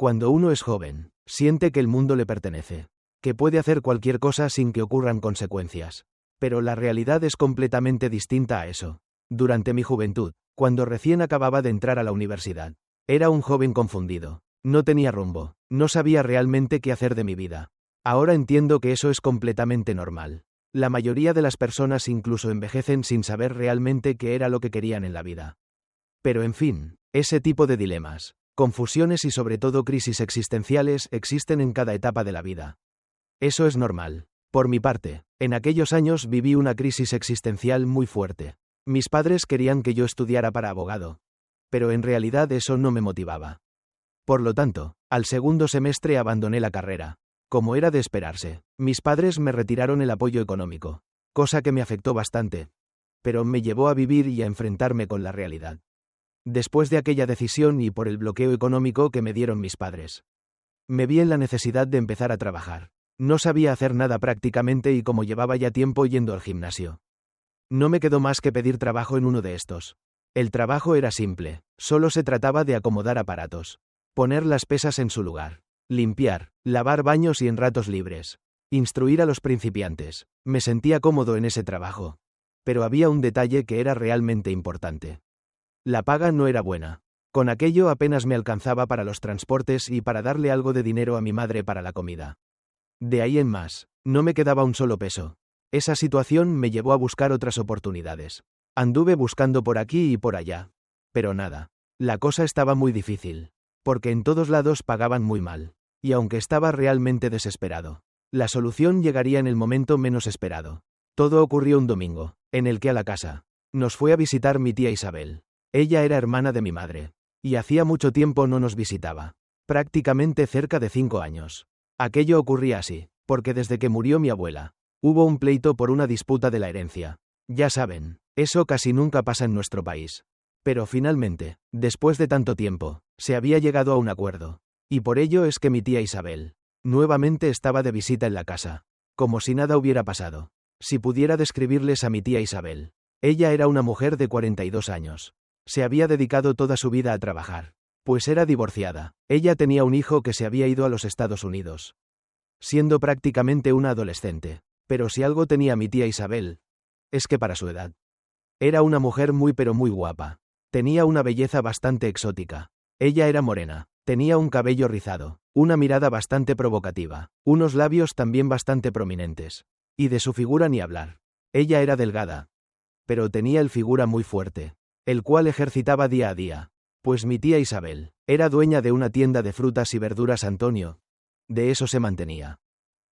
Cuando uno es joven, siente que el mundo le pertenece, que puede hacer cualquier cosa sin que ocurran consecuencias. Pero la realidad es completamente distinta a eso. Durante mi juventud, cuando recién acababa de entrar a la universidad, era un joven confundido. No tenía rumbo, no sabía realmente qué hacer de mi vida. Ahora entiendo que eso es completamente normal. La mayoría de las personas incluso envejecen sin saber realmente qué era lo que querían en la vida. Pero en fin, ese tipo de dilemas, confusiones y sobre todo crisis existenciales existen en cada etapa de la vida. Eso es normal. Por mi parte, en aquellos años viví una crisis existencial muy fuerte. Mis padres querían que yo estudiara para abogado. Pero en realidad eso no me motivaba. Por lo tanto, al segundo semestre abandoné la carrera. Como era de esperarse, mis padres me retiraron el apoyo económico, cosa que me afectó bastante. Pero me llevó a vivir y a enfrentarme con la realidad. Después de aquella decisión y por el bloqueo económico que me dieron mis padres, me vi en la necesidad de empezar a trabajar. No sabía hacer nada prácticamente y como llevaba ya tiempo yendo al gimnasio, no me quedó más que pedir trabajo en uno de estos. El trabajo era simple, solo se trataba de acomodar aparatos, poner las pesas en su lugar, limpiar, lavar baños y en ratos libres, instruir a los principiantes. Me sentía cómodo en ese trabajo. Pero había un detalle que era realmente importante. La paga no era buena. Con aquello apenas me alcanzaba para los transportes y para darle algo de dinero a mi madre para la comida. De ahí en más, no me quedaba un solo peso. Esa situación me llevó a buscar otras oportunidades. Anduve buscando por aquí y por allá. Pero nada. La cosa estaba muy difícil. Porque en todos lados pagaban muy mal. Y aunque estaba realmente desesperado, la solución llegaría en el momento menos esperado. Todo ocurrió un domingo, en el que a la casa nos fue a visitar mi tía Isabel. Ella era hermana de mi madre. Y hacía mucho tiempo no nos visitaba. Prácticamente cerca de 5 años. Aquello ocurría así, porque desde que murió mi abuela, hubo un pleito por una disputa de la herencia. Ya saben, eso casi nunca pasa en nuestro país. Pero finalmente, después de tanto tiempo, se había llegado a un acuerdo. Y por ello es que mi tía Isabel, nuevamente estaba de visita en la casa. Como si nada hubiera pasado. Si pudiera describirles a mi tía Isabel. Ella era una mujer de 42 años. Se había dedicado toda su vida a trabajar. Pues era divorciada. Ella tenía un hijo que se había ido a los Estados Unidos, siendo prácticamente una adolescente. Pero si algo tenía mi tía Isabel, es que para su edad, era una mujer muy pero muy guapa. Tenía una belleza bastante exótica. Ella era morena, tenía un cabello rizado, una mirada bastante provocativa, unos labios también bastante prominentes. Y de su figura ni hablar. Ella era delgada, pero tenía el figura muy fuerte, el cual ejercitaba día a día. Pues mi tía Isabel era dueña de una tienda de frutas y verduras Antonio. De eso se mantenía.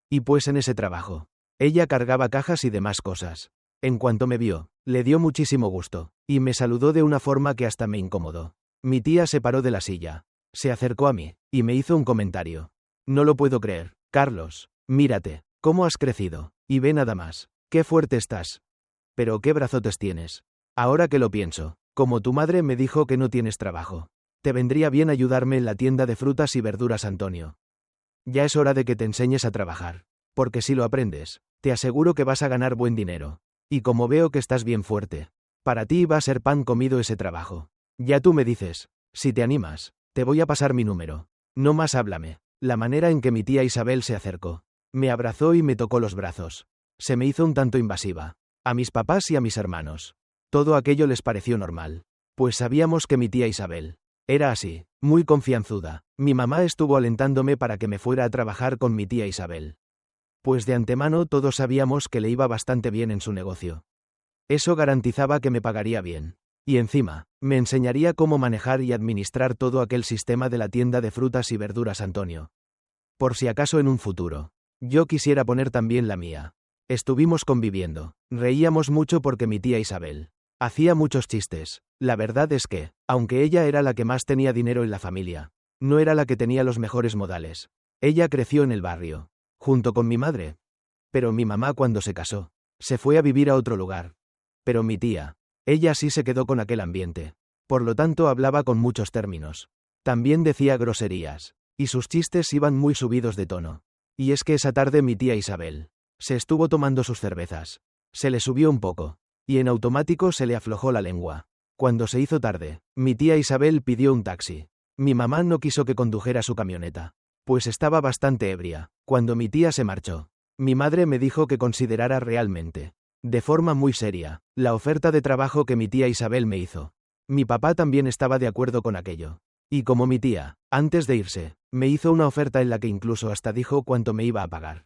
Y pues en ese trabajo, ella cargaba cajas y demás cosas. En cuanto me vio, le dio muchísimo gusto, y me saludó de una forma que hasta me incomodó. Mi tía se paró de la silla, se acercó a mí, y me hizo un comentario. No lo puedo creer, Carlos, mírate, cómo has crecido, y ve nada más, qué fuerte estás. Pero qué brazotes tienes. Ahora que lo pienso, como tu madre me dijo que no tienes trabajo, te vendría bien ayudarme en la tienda de frutas y verduras Antonio. Ya es hora de que te enseñes a trabajar, porque si lo aprendes, te aseguro que vas a ganar buen dinero. Y como veo que estás bien fuerte, para ti va a ser pan comido ese trabajo. Ya tú me dices, si te animas, te voy a pasar mi número. No más háblame. La manera en que mi tía Isabel se acercó, me abrazó y me tocó los brazos, se me hizo un tanto invasiva. A mis papás y a mis hermanos, todo aquello les pareció normal, pues sabíamos que mi tía Isabel era así, muy confianzuda. Mi mamá estuvo alentándome para que me fuera a trabajar con mi tía Isabel. Pues de antemano todos sabíamos que le iba bastante bien en su negocio. Eso garantizaba que me pagaría bien. Y encima, me enseñaría cómo manejar y administrar todo aquel sistema de la tienda de frutas y verduras Antonio. Por si acaso en un futuro, yo quisiera poner también la mía. Estuvimos conviviendo, reíamos mucho porque mi tía Isabel hacía muchos chistes. La verdad es que, aunque ella era la que más tenía dinero en la familia, no era la que tenía los mejores modales. Ella creció en el barrio, junto con mi madre. Pero mi mamá cuando se casó, se fue a vivir a otro lugar. Pero mi tía, ella sí se quedó con aquel ambiente. Por lo tanto hablaba con muchos términos. También decía groserías. Y sus chistes iban muy subidos de tono. Y es que esa tarde mi tía Isabel se estuvo tomando sus cervezas. Se le subió un poco. Y en automático se le aflojó la lengua. Cuando se hizo tarde, mi tía Isabel pidió un taxi. Mi mamá no quiso que condujera su camioneta, pues estaba bastante ebria, cuando mi tía se marchó. Mi madre me dijo que considerara realmente, de forma muy seria, la oferta de trabajo que mi tía Isabel me hizo. Mi papá también estaba de acuerdo con aquello. Y como mi tía, antes de irse, me hizo una oferta en la que incluso hasta dijo cuánto me iba a pagar.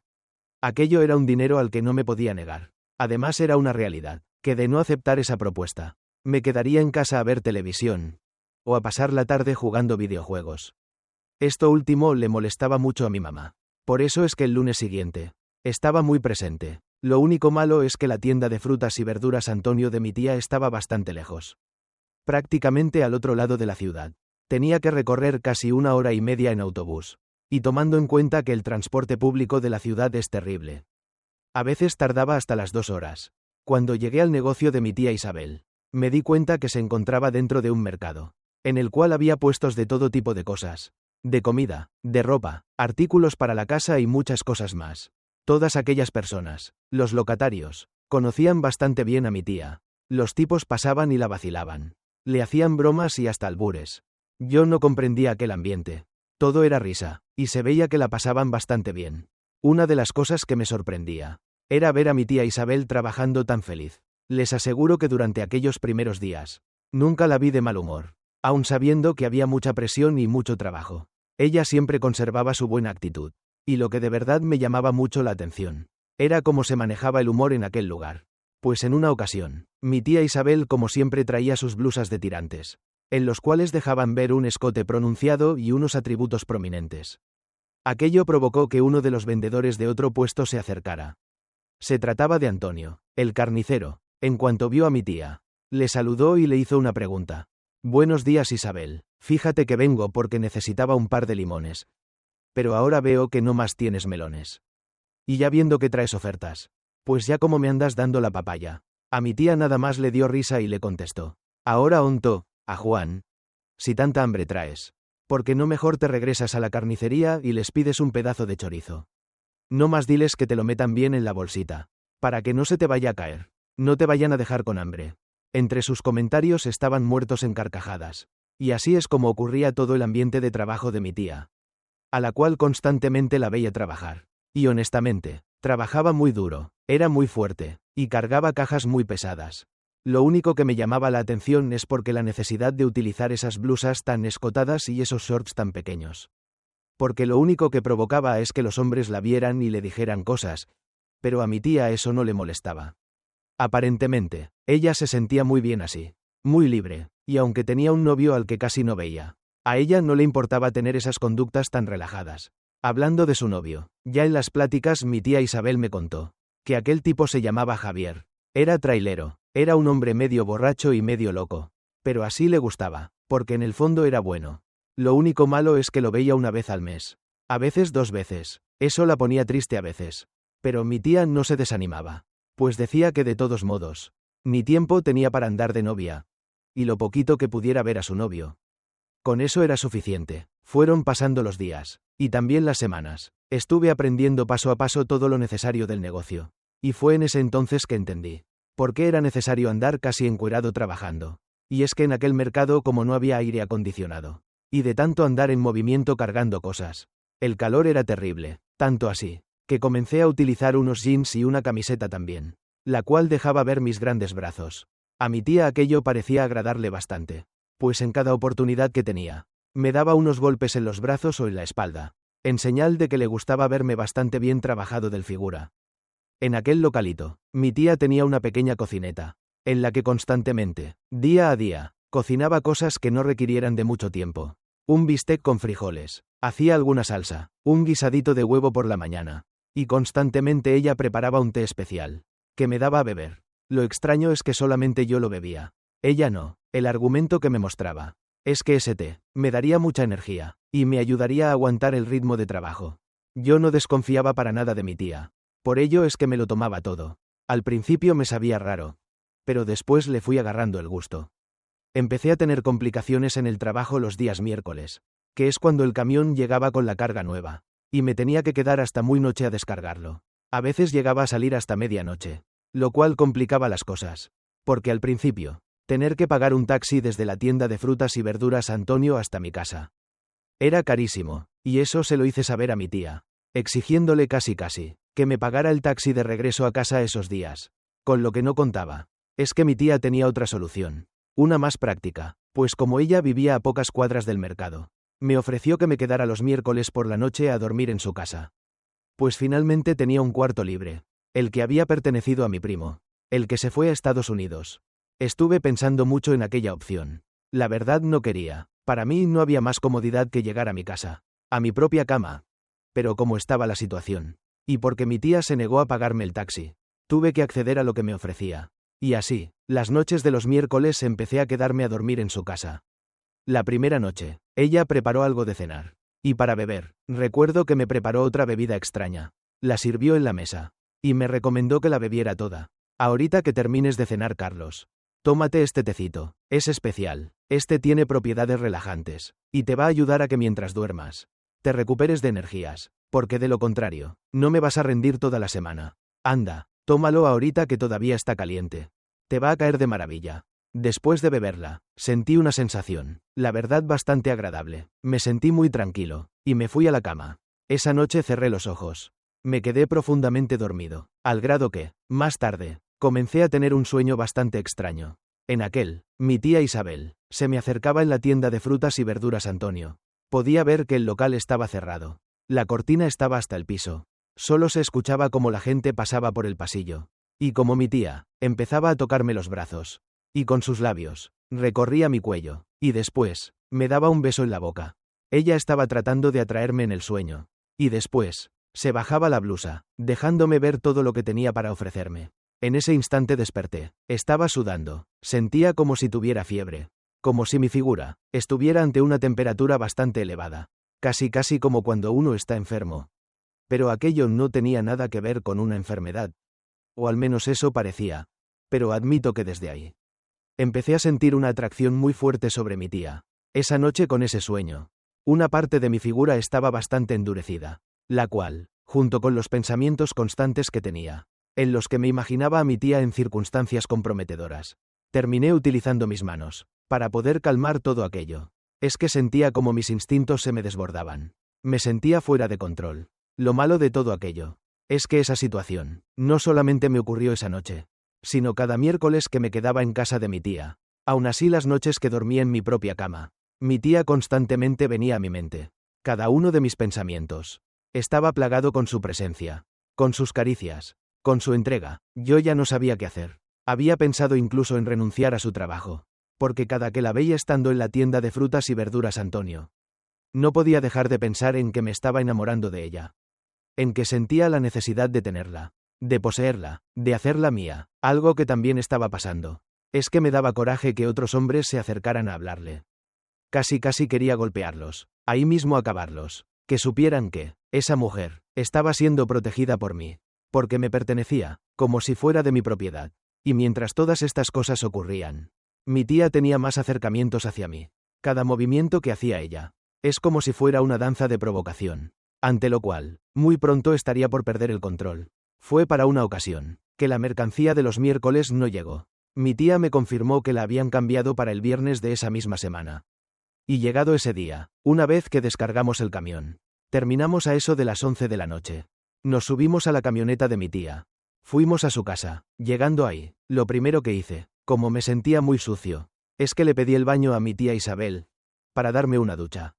Aquello era un dinero al que no me podía negar. Además era una realidad, que de no aceptar esa propuesta, me quedaría en casa a ver televisión, o a pasar la tarde jugando videojuegos. Esto último le molestaba mucho a mi mamá. Por eso es que el lunes siguiente, estaba muy presente. Lo único malo es que la tienda de frutas y verduras Antonio de mi tía estaba bastante lejos. Prácticamente al otro lado de la ciudad. Tenía que recorrer casi 1 hora y media en autobús. Y tomando en cuenta que el transporte público de la ciudad es terrible. A veces tardaba hasta las 2 horas. Cuando llegué al negocio de mi tía Isabel, me di cuenta que se encontraba dentro de un mercado, en el cual había puestos de todo tipo de cosas. De comida, de ropa, artículos para la casa y muchas cosas más. Todas aquellas personas, los locatarios, conocían bastante bien a mi tía. Los tipos pasaban y la vacilaban. Le hacían bromas y hasta albures. Yo no comprendía aquel ambiente. Todo era risa, y se veía que la pasaban bastante bien. Una de las cosas que me sorprendía era ver a mi tía Isabel trabajando tan feliz. Les aseguro que durante aquellos primeros días, nunca la vi de mal humor, aun sabiendo que había mucha presión y mucho trabajo. Ella siempre conservaba su buena actitud. Y lo que de verdad me llamaba mucho la atención, era cómo se manejaba el humor en aquel lugar. Pues en una ocasión, mi tía Isabel como siempre traía sus blusas de tirantes, en los cuales dejaban ver un escote pronunciado y unos atributos prominentes. Aquello provocó que uno de los vendedores de otro puesto se acercara. Se trataba de Antonio, el carnicero. En cuanto vio a mi tía, le saludó y le hizo una pregunta. «Buenos días, Isabel. Fíjate que vengo porque necesitaba un par de limones. Pero ahora veo que no más tienes melones. Y ya viendo que traes ofertas, pues ya como me andas dando la papaya». A mi tía nada más le dio risa y le contestó. «Ahora onto, a Juan. Si tanta hambre traes, ¿por qué no mejor te regresas a la carnicería y les pides un pedazo de chorizo? No más diles que te lo metan bien en la bolsita, para que no se te vaya a caer. No te vayan a dejar con hambre». Entre sus comentarios estaban muertos en carcajadas. Y así es como ocurría todo el ambiente de trabajo de mi tía, a la cual constantemente la veía trabajar. Y honestamente, trabajaba muy duro, era muy fuerte, y cargaba cajas muy pesadas. Lo único que me llamaba la atención es porque la necesidad de utilizar esas blusas tan escotadas y esos shorts tan pequeños. Porque lo único que provocaba es que los hombres la vieran y le dijeran cosas, pero a mi tía eso no le molestaba. Aparentemente, ella se sentía muy bien así, muy libre, y aunque tenía un novio al que casi no veía, a ella no le importaba tener esas conductas tan relajadas. Hablando de su novio, ya en las pláticas mi tía Isabel me contó que aquel tipo se llamaba Javier. Era trailero, era un hombre medio borracho y medio loco, pero así le gustaba, porque en el fondo era bueno. Lo único malo es que lo veía una vez al mes, a veces 2 veces, eso la ponía triste a veces. Pero mi tía no se desanimaba, pues decía que de todos modos, ni tiempo tenía para andar de novia, y lo poquito que pudiera ver a su novio, con eso era suficiente. Fueron pasando los días, y también las semanas. Estuve aprendiendo paso a paso todo lo necesario del negocio. Y fue en ese entonces que entendí por qué era necesario andar casi encuerado trabajando. Y es que en aquel mercado como no había aire acondicionado, y de tanto andar en movimiento cargando cosas, el calor era terrible, tanto así, que comencé a utilizar unos jeans y una camiseta también, la cual dejaba ver mis grandes brazos. A mi tía aquello parecía agradarle bastante, pues en cada oportunidad que tenía, me daba unos golpes en los brazos o en la espalda, en señal de que le gustaba verme bastante bien trabajado del figura. En aquel localito, mi tía tenía una pequeña cocineta, en la que constantemente, día a día, cocinaba cosas que no requirieran de mucho tiempo. Un bistec con frijoles, hacía alguna salsa, un guisadito de huevo por la mañana, y constantemente ella preparaba un té especial, que me daba a beber. Lo extraño es que solamente yo lo bebía. Ella no. El argumento que me mostraba es que ese té me daría mucha energía, y me ayudaría a aguantar el ritmo de trabajo. Yo no desconfiaba para nada de mi tía. Por ello es que me lo tomaba todo. Al principio me sabía raro, pero después le fui agarrando el gusto. Empecé a tener complicaciones en el trabajo los días miércoles, que es cuando el camión llegaba con la carga nueva, y me tenía que quedar hasta muy noche a descargarlo. A veces llegaba a salir hasta medianoche, lo cual complicaba las cosas, porque al principio, tener que pagar un taxi desde la tienda de frutas y verduras Antonio hasta mi casa Era carísimo, y eso se lo hice saber a mi tía, exigiéndole casi que me pagara el taxi de regreso a casa esos días. Con lo que no contaba es que mi tía tenía otra solución, una más práctica, pues como ella vivía a pocas cuadras del mercado, me ofreció que me quedara los miércoles por la noche a dormir en su casa. Pues finalmente tenía un cuarto libre, el que había pertenecido a mi primo, el que se fue a Estados Unidos. Estuve pensando mucho en aquella opción. La verdad no quería. Para mí no había más comodidad que llegar a mi casa, a mi propia cama. Pero como estaba la situación, y porque mi tía se negó a pagarme el taxi, tuve que acceder a lo que me ofrecía. Y así, las noches de los miércoles empecé a quedarme a dormir en su casa. La primera noche, ella preparó algo de cenar. Y para beber, recuerdo que me preparó otra bebida extraña. La sirvió en la mesa. Y me recomendó que la bebiera toda. Ahorita que termines de cenar, Carlos, tómate este tecito, es especial, este tiene propiedades relajantes, y te va a ayudar a que mientras duermas, te recuperes de energías, porque de lo contrario, no me vas a rendir toda la semana. Anda, tómalo ahorita que todavía está caliente. Te va a caer de maravilla. Después de beberla, sentí una sensación, la verdad bastante agradable, me sentí muy tranquilo, y me fui a la cama. Esa noche cerré los ojos. Me quedé profundamente dormido, al grado que, más tarde, comencé a tener un sueño bastante extraño. En aquel, mi tía Isabel, se me acercaba en la tienda de frutas y verduras Antonio. Podía ver que el local estaba cerrado. La cortina estaba hasta el piso. Solo se escuchaba cómo la gente pasaba por el pasillo. Y como mi tía, empezaba a tocarme los brazos. Y con sus labios, recorría mi cuello. Y después, me daba un beso en la boca. Ella estaba tratando de atraerme en el sueño. Y después, se bajaba la blusa, dejándome ver todo lo que tenía para ofrecerme. En ese instante desperté. Estaba sudando. Sentía como si tuviera fiebre. Como si mi figura estuviera ante una temperatura bastante elevada. Casi como cuando uno está enfermo. Pero aquello no tenía nada que ver con una enfermedad. O al menos eso parecía. Pero admito que desde ahí empecé a sentir una atracción muy fuerte sobre mi tía. Esa noche con ese sueño, una parte de mi figura estaba bastante endurecida, la cual, junto con los pensamientos constantes que tenía, en los que me imaginaba a mi tía en circunstancias comprometedoras, terminé utilizando mis manos, para poder calmar todo aquello. Es que sentía como mis instintos se me desbordaban. Me sentía fuera de control. Lo malo de todo aquello es que esa situación no solamente me ocurrió esa noche, sino cada miércoles que me quedaba en casa de mi tía. Aún así las noches que dormía en mi propia cama, mi tía constantemente venía a mi mente. Cada uno de mis pensamientos estaba plagado con su presencia, con sus caricias, con su entrega. Yo ya no sabía qué hacer. Había pensado incluso en renunciar a su trabajo, porque cada que la veía estando en la tienda de frutas y verduras Antonio, no podía dejar de pensar en que me estaba enamorando de ella, en que sentía la necesidad de tenerla, de poseerla, de hacerla mía. Algo que también estaba pasando es que me daba coraje que otros hombres se acercaran a hablarle. Casi quería golpearlos, ahí mismo acabarlos, que supieran que esa mujer estaba siendo protegida por mí, porque me pertenecía, como si fuera de mi propiedad. Y mientras todas estas cosas ocurrían, mi tía tenía más acercamientos hacia mí. Cada movimiento que hacía ella es como si fuera una danza de provocación, ante lo cual, muy pronto estaría por perder el control. Fue para una ocasión que la mercancía de los miércoles no llegó. Mi tía me confirmó que la habían cambiado para el viernes de esa misma semana. Y llegado ese día, una vez que descargamos el camión, terminamos a eso de las 11 de la noche. Nos subimos a la camioneta de mi tía. Fuimos a su casa. Llegando ahí, lo primero que hice, como me sentía muy sucio, es que le pedí el baño a mi tía Isabel, para darme una ducha.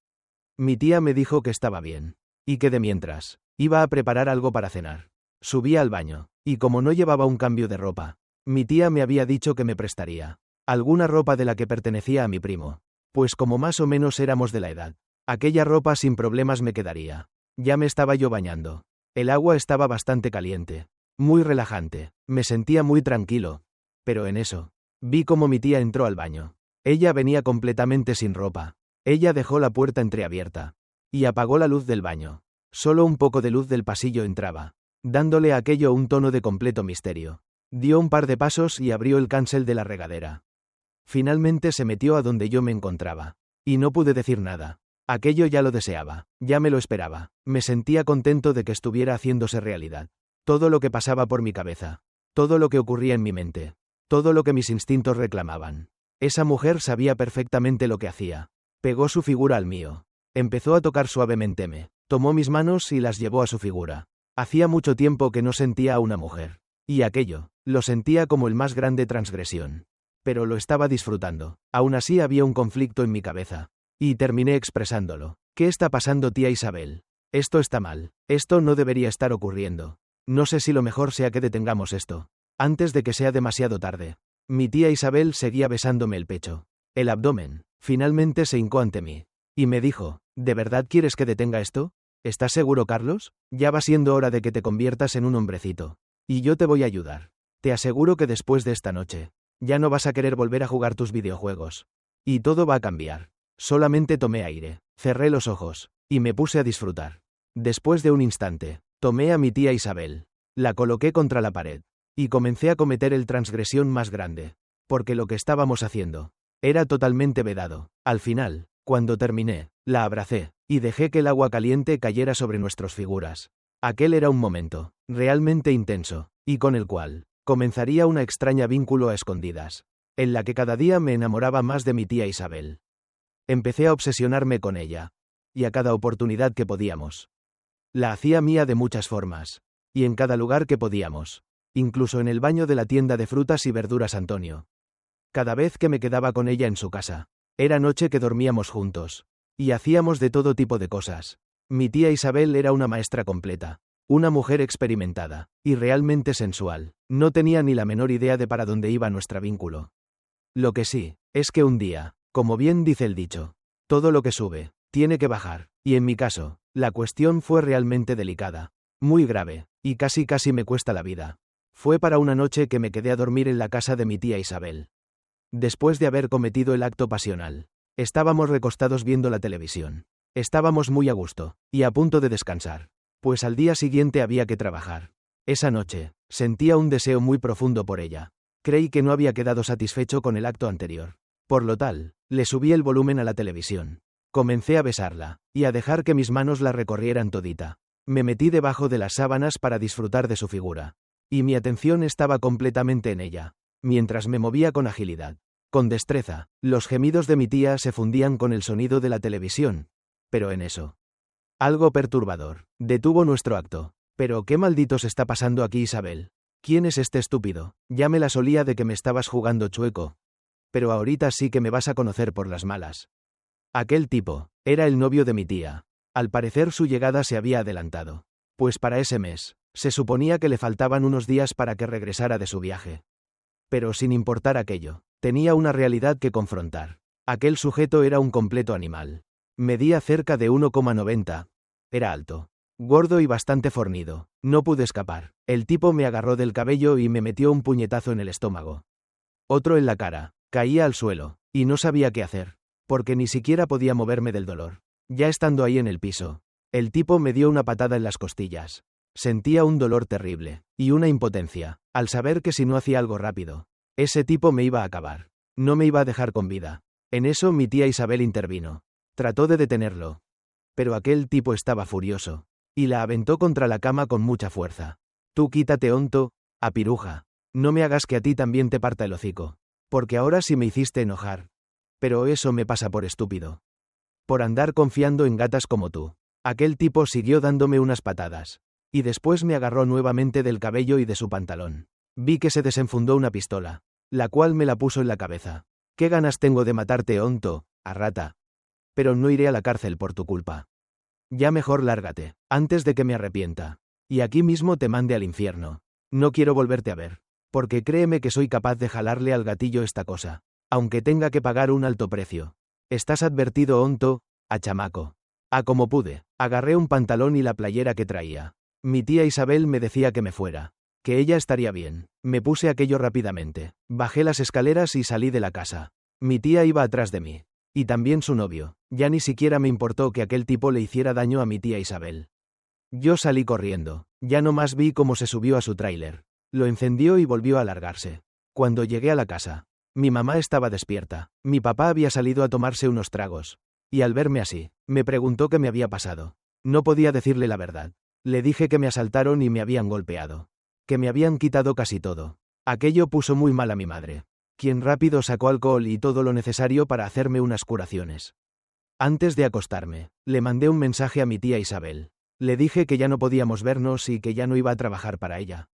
Mi tía me dijo que estaba bien, y que de mientras, iba a preparar algo para cenar. Subí al baño, y como no llevaba un cambio de ropa, mi tía me había dicho que me prestaría alguna ropa de la que pertenecía a mi primo, pues como más o menos éramos de la edad, aquella ropa sin problemas me quedaría. Ya me estaba yo bañando. El agua estaba bastante caliente, muy relajante, me sentía muy tranquilo. Pero en eso, vi como mi tía entró al baño. Ella venía completamente sin ropa. Ella dejó la puerta entreabierta y apagó la luz del baño. Solo un poco de luz del pasillo entraba, dándole a aquello un tono de completo misterio. Dio un par de pasos y abrió el cancel de la regadera. Finalmente se metió a donde yo me encontraba. Y no pude decir nada. Aquello ya lo deseaba, ya me lo esperaba. Me sentía contento de que estuviera haciéndose realidad. Todo lo que pasaba por mi cabeza, todo lo que ocurría en mi mente, todo lo que mis instintos reclamaban. Esa mujer sabía perfectamente lo que hacía. Pegó su figura al mío. Empezó a tocar suavemente. Tomó mis manos y las llevó a su figura. Hacía mucho tiempo que no sentía a una mujer. Y aquello, lo sentía como el más grande transgresión. Pero lo estaba disfrutando. Aún así había un conflicto en mi cabeza. Y terminé expresándolo. ¿Qué está pasando, tía Isabel? Esto está mal. Esto no debería estar ocurriendo. No sé si lo mejor sea que detengamos esto. Antes de que sea demasiado tarde. Mi tía Isabel seguía besándome el pecho. El abdomen. Finalmente se hincó ante mí. Y me dijo, ¿de verdad quieres que detenga esto? ¿Estás seguro, Carlos? Ya va siendo hora de que te conviertas en un hombrecito. Y yo te voy a ayudar. Te aseguro que después de esta noche, ya no vas a querer volver a jugar tus videojuegos. Y todo va a cambiar. Solamente tomé aire, cerré los ojos, y me puse a disfrutar. Después de un instante, tomé a mi tía Isabel. La coloqué contra la pared. Y comencé a cometer el transgresión más grande. Porque lo que estábamos haciendo era totalmente vedado. Al final, cuando terminé, la abracé, y dejé que el agua caliente cayera sobre nuestras figuras. Aquel era un momento, realmente intenso, y con el cual comenzaría una extraña vínculo a escondidas, en la que cada día me enamoraba más de mi tía Isabel. Empecé a obsesionarme con ella, y a cada oportunidad que podíamos. La hacía mía de muchas formas, y en cada lugar que podíamos, incluso en el baño de la tienda de frutas y verduras Antonio. Cada vez que me quedaba con ella en su casa, era noche que dormíamos juntos, y hacíamos de todo tipo de cosas. Mi tía Isabel era una maestra completa, una mujer experimentada, y realmente sensual. No tenía ni la menor idea de para dónde iba nuestro vínculo. Lo que sí, es que un día, como bien dice el dicho, todo lo que sube, tiene que bajar, y en mi caso, la cuestión fue realmente delicada, muy grave, y casi me cuesta la vida. Fue para una noche que me quedé a dormir en la casa de mi tía Isabel. Después de haber cometido el acto pasional, estábamos recostados viendo la televisión. Estábamos muy a gusto, y a punto de descansar, pues al día siguiente había que trabajar. Esa noche, sentía un deseo muy profundo por ella. Creí que no había quedado satisfecho con el acto anterior. Por lo tal, le subí el volumen a la televisión. Comencé a besarla, y a dejar que mis manos la recorrieran todita. Me metí debajo de las sábanas para disfrutar de su figura. Y mi atención estaba completamente en ella, mientras me movía con agilidad. Con destreza, los gemidos de mi tía se fundían con el sonido de la televisión. Pero en eso, algo perturbador detuvo nuestro acto. ¿Pero qué malditos está pasando aquí, Isabel? ¿Quién es este estúpido? Ya me la solía de que me estabas jugando chueco. Pero ahorita sí que me vas a conocer por las malas. Aquel tipo era el novio de mi tía. Al parecer su llegada se había adelantado, pues para ese mes, se suponía que le faltaban unos días para que regresara de su viaje. Pero sin importar aquello, tenía una realidad que confrontar. Aquel sujeto era un completo animal. Medía cerca de 1,90. Era alto, gordo y bastante fornido. No pude escapar. El tipo me agarró del cabello y me metió un puñetazo en el estómago. Otro en la cara. Caía al suelo, y no sabía qué hacer, porque ni siquiera podía moverme del dolor. Ya estando ahí en el piso, el tipo me dio una patada en las costillas. Sentía un dolor terrible, y una impotencia, al saber que si no hacía algo rápido, ese tipo me iba a acabar. No me iba a dejar con vida. En eso mi tía Isabel intervino. Trató de detenerlo. Pero aquel tipo estaba furioso, y la aventó contra la cama con mucha fuerza. Tú quítate, onto, a piruja. No me hagas que a ti también te parta el hocico. Porque ahora sí me hiciste enojar. Pero eso me pasa por estúpido. Por andar confiando en gatas como tú. Aquel tipo siguió dándome unas patadas. Y después me agarró nuevamente del cabello y de su pantalón. Vi que se desenfundó una pistola, la cual me la puso en la cabeza. ¿Qué ganas tengo de matarte, onto, a rata? Pero no iré a la cárcel por tu culpa. Ya mejor lárgate, antes de que me arrepienta. Y aquí mismo te mande al infierno. No quiero volverte a ver. Porque créeme que soy capaz de jalarle al gatillo esta cosa, aunque tenga que pagar un alto precio. Estás advertido, onto, a chamaco. A como pude, agarré un pantalón y la playera que traía. Mi tía Isabel me decía que me fuera, que ella estaría bien. Me puse aquello rápidamente, bajé las escaleras y salí de la casa. Mi tía iba atrás de mí. Y también su novio. Ya ni siquiera me importó que aquel tipo le hiciera daño a mi tía Isabel. Yo salí corriendo. Ya no más vi cómo se subió a su tráiler. Lo encendió y volvió a largarse. Cuando llegué a la casa, mi mamá estaba despierta. Mi papá había salido a tomarse unos tragos. Y al verme así, me preguntó qué me había pasado. No podía decirle la verdad. Le dije que me asaltaron y me habían golpeado. Que me habían quitado casi todo. Aquello puso muy mal a mi madre, quien rápido sacó alcohol y todo lo necesario para hacerme unas curaciones. Antes de acostarme, le mandé un mensaje a mi tía Isabel. Le dije que ya no podíamos vernos y que ya no iba a trabajar para ella.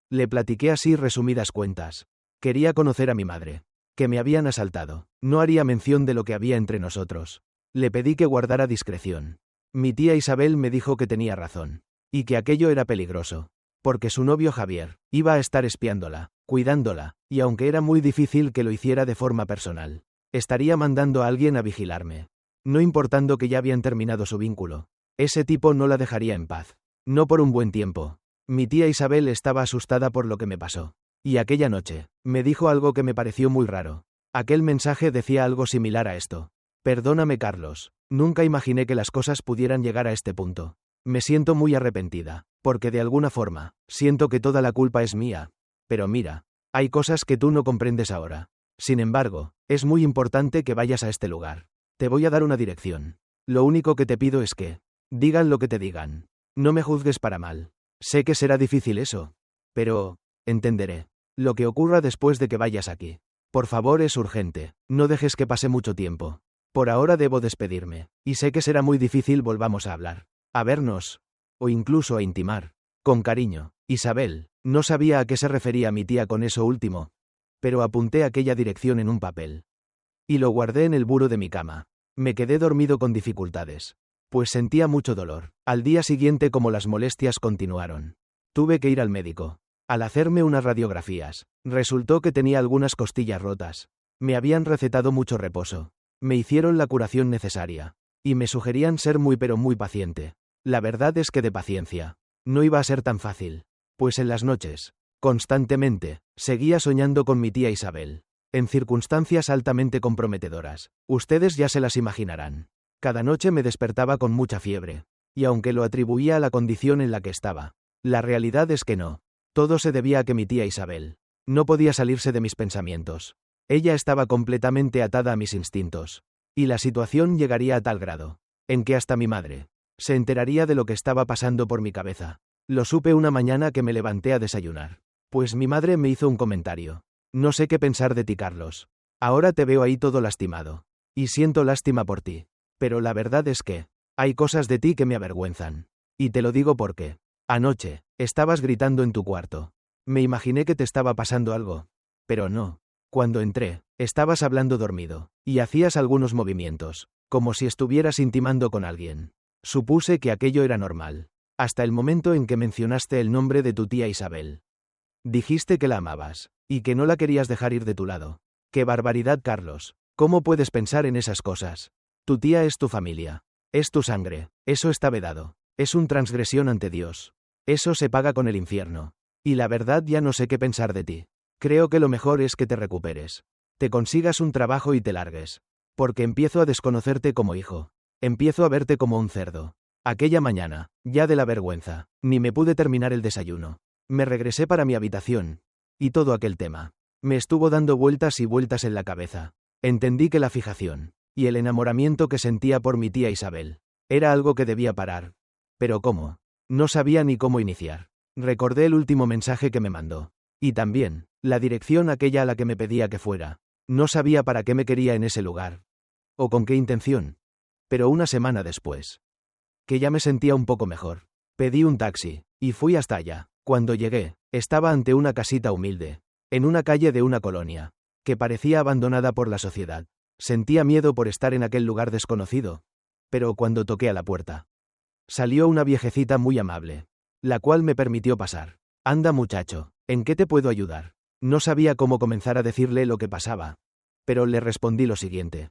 Le platiqué así resumidas cuentas. Quería conocer a mi madre. Que me habían asaltado. No haría mención de lo que había entre nosotros. Le pedí que guardara discreción. Mi tía Isabel me dijo que tenía razón. Y que aquello era peligroso. Porque su novio Javier iba a estar espiándola, cuidándola, y aunque era muy difícil que lo hiciera de forma personal, estaría mandando a alguien a vigilarme. No importando que ya habían terminado su vínculo. Ese tipo no la dejaría en paz. No por un buen tiempo. Mi tía Isabel estaba asustada por lo que me pasó. Y aquella noche, me dijo algo que me pareció muy raro. Aquel mensaje decía algo similar a esto. Perdóname, Carlos. Nunca imaginé que las cosas pudieran llegar a este punto. Me siento muy arrepentida, porque de alguna forma, siento que toda la culpa es mía. Pero mira, hay cosas que tú no comprendes ahora. Sin embargo, es muy importante que vayas a este lugar. Te voy a dar una dirección. Lo único que te pido es que, digan lo que te digan. No me juzgues para mal. Sé que será difícil eso. Pero, entenderé. Lo que ocurra después de que vayas aquí. Por favor, es urgente. No dejes que pase mucho tiempo. Por ahora debo despedirme. Y sé que será muy difícil volvamos a hablar. A vernos. O incluso a intimar. Con cariño. Isabel. No sabía a qué se refería mi tía con eso último. Pero apunté aquella dirección en un papel. Y lo guardé en el buro de mi cama. Me quedé dormido con dificultades. Pues sentía mucho dolor. Al día siguiente, como las molestias continuaron, tuve que ir al médico. Al hacerme unas radiografías, resultó que tenía algunas costillas rotas. Me habían recetado mucho reposo. Me hicieron la curación necesaria. Y me sugerían ser muy pero muy paciente. La verdad es que de paciencia. No iba a ser tan fácil. Pues en las noches, constantemente, seguía soñando con mi tía Isabel. En circunstancias altamente comprometedoras. Ustedes ya se las imaginarán. Cada noche me despertaba con mucha fiebre. Y aunque lo atribuía a la condición en la que estaba, la realidad es que no. Todo se debía a que mi tía Isabel no podía salirse de mis pensamientos. Ella estaba completamente atada a mis instintos. Y la situación llegaría a tal grado, en que hasta mi madre se enteraría de lo que estaba pasando por mi cabeza. Lo supe una mañana que me levanté a desayunar. Pues mi madre me hizo un comentario. No sé qué pensar de ti, Carlos. Ahora te veo ahí todo lastimado. Y siento lástima por ti. Pero la verdad es que hay cosas de ti que me avergüenzan. Y te lo digo porque anoche estabas gritando en tu cuarto. Me imaginé que te estaba pasando algo. Pero no. Cuando entré, estabas hablando dormido, y hacías algunos movimientos, como si estuvieras intimando con alguien. Supuse que aquello era normal. Hasta el momento en que mencionaste el nombre de tu tía Isabel. Dijiste que la amabas, y que no la querías dejar ir de tu lado. ¡Qué barbaridad, Carlos! ¿Cómo puedes pensar en esas cosas? Tu tía es tu familia. Es tu sangre. Eso está vedado. Es una transgresión ante Dios. Eso se paga con el infierno. Y la verdad, ya no sé qué pensar de ti. Creo que lo mejor es que te recuperes. Te consigas un trabajo y te largues. Porque empiezo a desconocerte como hijo. Empiezo a verte como un cerdo. Aquella mañana, ya de la vergüenza, ni me pude terminar el desayuno. Me regresé para mi habitación. Y todo aquel tema me estuvo dando vueltas y vueltas en la cabeza. Entendí que la fijación y el enamoramiento que sentía por mi tía Isabel era algo que debía parar. Pero ¿cómo? No sabía ni cómo iniciar. Recordé el último mensaje que me mandó. Y también la dirección aquella a la que me pedía que fuera. No sabía para qué me quería en ese lugar. O con qué intención. Pero una semana después, que ya me sentía un poco mejor, pedí un taxi, y fui hasta allá. Cuando llegué, estaba ante una casita humilde, en una calle de una colonia, que parecía abandonada por la sociedad. Sentía miedo por estar en aquel lugar desconocido. Pero cuando toqué a la puerta, salió una viejecita muy amable, la cual me permitió pasar. Anda, muchacho, ¿en qué te puedo ayudar? No sabía cómo comenzar a decirle lo que pasaba. Pero le respondí lo siguiente.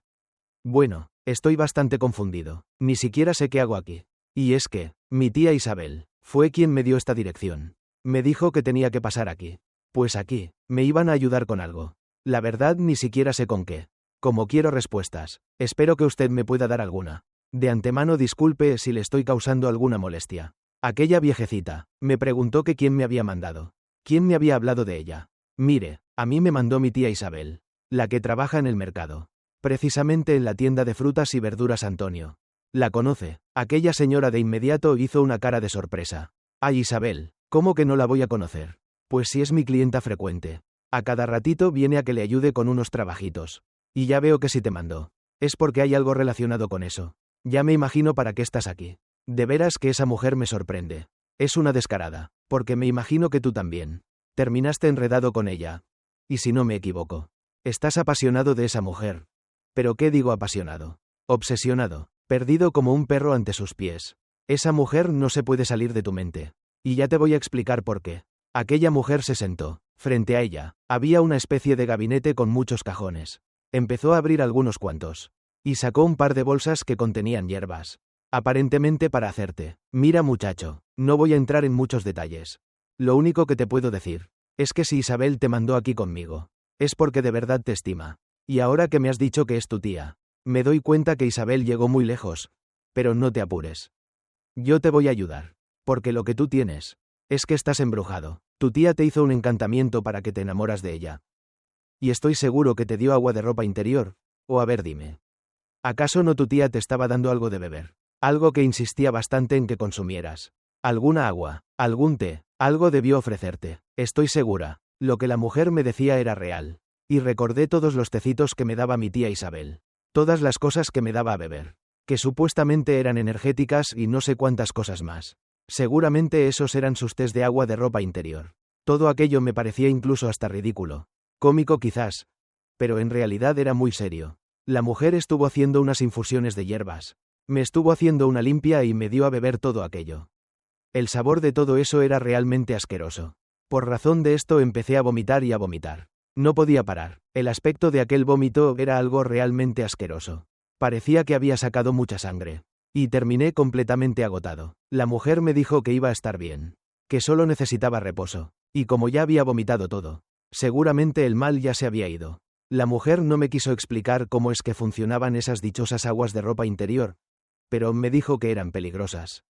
Bueno, estoy bastante confundido. Ni siquiera sé qué hago aquí. Y es que, mi tía Isabel fue quien me dio esta dirección. Me dijo que tenía que pasar aquí. Pues aquí, me iban a ayudar con algo. La verdad, ni siquiera sé con qué. Como quiero respuestas, espero que usted me pueda dar alguna. De antemano disculpe si le estoy causando alguna molestia. Aquella viejecita me preguntó que quién me había mandado. ¿Quién me había hablado de ella? Mire, a mí me mandó mi tía Isabel, la que trabaja en el mercado. Precisamente en la tienda de frutas y verduras Antonio. ¿La conoce? Aquella señora de inmediato hizo una cara de sorpresa. Ay, Isabel, ¿cómo que no la voy a conocer? Pues si es mi clienta frecuente. A cada ratito viene a que le ayude con unos trabajitos. Y ya veo que sí te mandó. Es porque hay algo relacionado con eso. Ya me imagino para qué estás aquí. De veras que esa mujer me sorprende. Es una descarada, porque me imagino que tú también. Terminaste enredado con ella. Y si no me equivoco. Estás apasionado de esa mujer. ¿Pero qué digo apasionado? Obsesionado. Perdido como un perro ante sus pies. Esa mujer no se puede salir de tu mente. Y ya te voy a explicar por qué. Aquella mujer se sentó. Frente a ella, había una especie de gabinete con muchos cajones. Empezó a abrir algunos cuantos. Y sacó un par de bolsas que contenían hierbas. Aparentemente para hacerte. Mira muchacho, no voy a entrar en muchos detalles. Lo único que te puedo decir es que si Isabel te mandó aquí conmigo, es porque de verdad te estima. Y ahora que me has dicho que es tu tía, me doy cuenta que Isabel llegó muy lejos. Pero no te apures. Yo te voy a ayudar. Porque lo que tú tienes es que estás embrujado. Tu tía te hizo un encantamiento para que te enamoras de ella. Y estoy seguro que te dio agua de ropa interior. O a ver, dime. ¿Acaso no tu tía te estaba dando algo de beber? Algo que insistía bastante en que consumieras. Alguna agua, algún té, algo debió ofrecerte. Estoy segura. Lo que la mujer me decía era real. Y recordé todos los tecitos que me daba mi tía Isabel. Todas las cosas que me daba a beber. Que supuestamente eran energéticas y no sé cuántas cosas más. Seguramente esos eran sus tés de agua de ropa interior. Todo aquello me parecía incluso hasta ridículo. Cómico quizás. Pero en realidad era muy serio. La mujer estuvo haciendo unas infusiones de hierbas. Me estuvo haciendo una limpia y me dio a beber todo aquello. El sabor de todo eso era realmente asqueroso. Por razón de esto empecé a vomitar y a vomitar. No podía parar. El aspecto de aquel vómito era algo realmente asqueroso. Parecía que había sacado mucha sangre. Y terminé completamente agotado. La mujer me dijo que iba a estar bien. Que solo necesitaba reposo. Y como ya había vomitado todo, seguramente el mal ya se había ido. La mujer no me quiso explicar cómo es que funcionaban esas dichosas aguas de ropa interior, pero me dijo que eran peligrosas.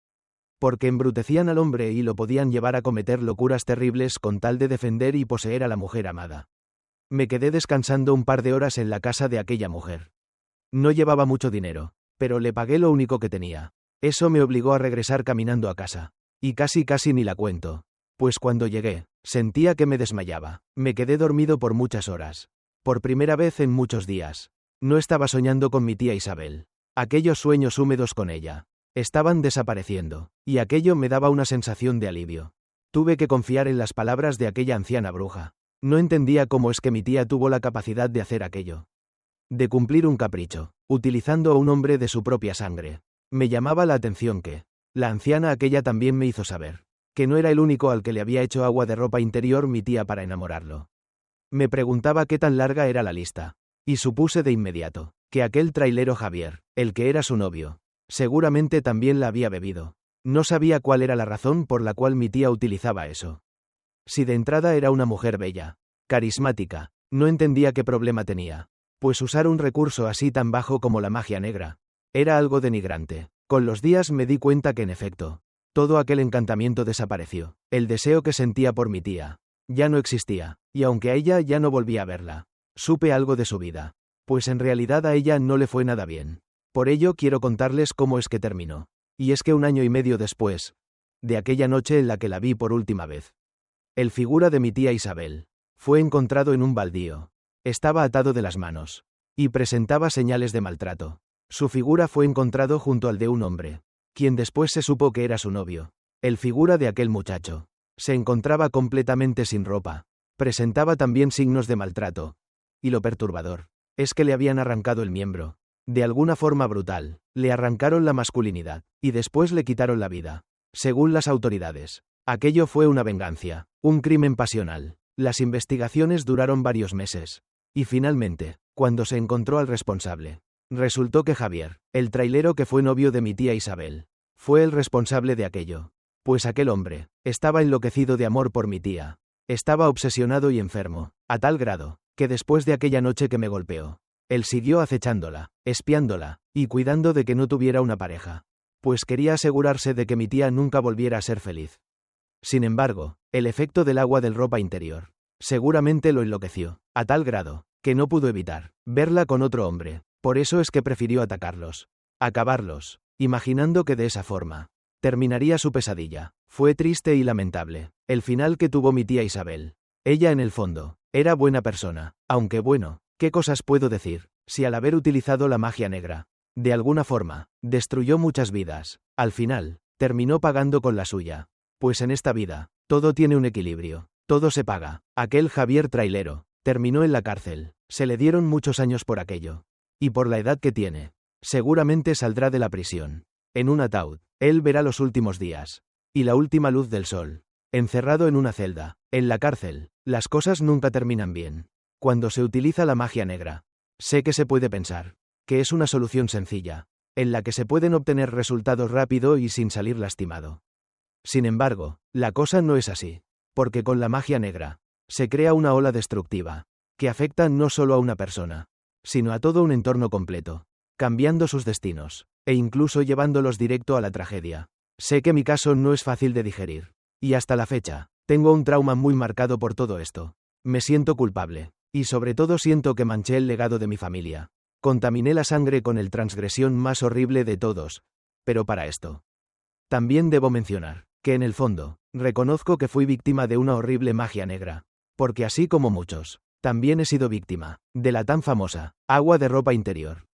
Porque embrutecían al hombre y lo podían llevar a cometer locuras terribles con tal de defender y poseer a la mujer amada. Me quedé descansando un par de horas en la casa de aquella mujer. No llevaba mucho dinero, pero le pagué lo único que tenía. Eso me obligó a regresar caminando a casa. Y casi ni la cuento. Pues cuando llegué, sentía que me desmayaba. Me quedé dormido por muchas horas. Por primera vez en muchos días. No estaba soñando con mi tía Isabel. Aquellos sueños húmedos con ella estaban desapareciendo, y aquello me daba una sensación de alivio. Tuve que confiar en las palabras de aquella anciana bruja. No entendía cómo es que mi tía tuvo la capacidad de hacer aquello. De cumplir un capricho, utilizando a un hombre de su propia sangre. Me llamaba la atención que la anciana aquella también me hizo saber que no era el único al que le había hecho agua de ropa interior mi tía para enamorarlo. Me preguntaba qué tan larga era la lista, y supuse de inmediato que aquel trailero Javier, el que era su novio, seguramente también la había bebido. No sabía cuál era la razón por la cual mi tía utilizaba eso. Si de entrada era una mujer bella, carismática, no entendía qué problema tenía, pues usar un recurso así tan bajo como la magia negra era algo denigrante. Con los días me di cuenta que en efecto, todo aquel encantamiento desapareció. El deseo que sentía por mi tía ya no existía, y aunque a ella ya no volví a verla, supe algo de su vida, pues en realidad a ella no le fue nada bien. Por ello quiero contarles cómo es que terminó. Y es que 1 año y medio después de aquella noche en la que la vi por última vez, el figura de mi tía Isabel fue encontrado en un baldío. Estaba atado de las manos y presentaba señales de maltrato. Su figura fue encontrado junto al de un hombre, quien después se supo que era su novio. El figura de aquel muchacho se encontraba completamente sin ropa. Presentaba también signos de maltrato. Y lo perturbador es que le habían arrancado el miembro. De alguna forma brutal, le arrancaron la masculinidad, y después le quitaron la vida. Según las autoridades, aquello fue una venganza, un crimen pasional. Las investigaciones duraron varios meses. Y finalmente, cuando se encontró al responsable, resultó que Javier, el trailero que fue novio de mi tía Isabel, fue el responsable de aquello. Pues aquel hombre estaba enloquecido de amor por mi tía. Estaba obsesionado y enfermo, a tal grado, que después de aquella noche que me golpeó, él siguió acechándola, espiándola, y cuidando de que no tuviera una pareja. Pues quería asegurarse de que mi tía nunca volviera a ser feliz. Sin embargo, el efecto del agua del ropa interior seguramente lo enloqueció, a tal grado, que no pudo evitar verla con otro hombre. Por eso es que prefirió atacarlos, acabarlos, imaginando que de esa forma terminaría su pesadilla. Fue triste y lamentable el final que tuvo mi tía Isabel. Ella en el fondo era buena persona, aunque bueno, ¿qué cosas puedo decir? Si al haber utilizado la magia negra, de alguna forma, destruyó muchas vidas, al final, terminó pagando con la suya. Pues en esta vida, todo tiene un equilibrio, todo se paga. Aquel Javier trailero, terminó en la cárcel, se le dieron muchos años por aquello. Y por la edad que tiene, seguramente saldrá de la prisión. En un ataúd, él verá los últimos días. Y la última luz del sol. Encerrado en una celda, en la cárcel, las cosas nunca terminan bien. Cuando se utiliza la magia negra, sé que se puede pensar que es una solución sencilla, en la que se pueden obtener resultados rápido y sin salir lastimado. Sin embargo, la cosa no es así, porque con la magia negra, se crea una ola destructiva, que afecta no solo a una persona, sino a todo un entorno completo, cambiando sus destinos, e incluso llevándolos directo a la tragedia. Sé que mi caso no es fácil de digerir, y hasta la fecha, tengo un trauma muy marcado por todo esto. Me siento culpable, y sobre todo siento que manché el legado de mi familia. Contaminé la sangre con el transgresión más horrible de todos, pero para esto. También debo mencionar, que en el fondo, reconozco que fui víctima de una horrible magia negra, porque así como muchos, también he sido víctima de la tan famosa agua de ropa interior.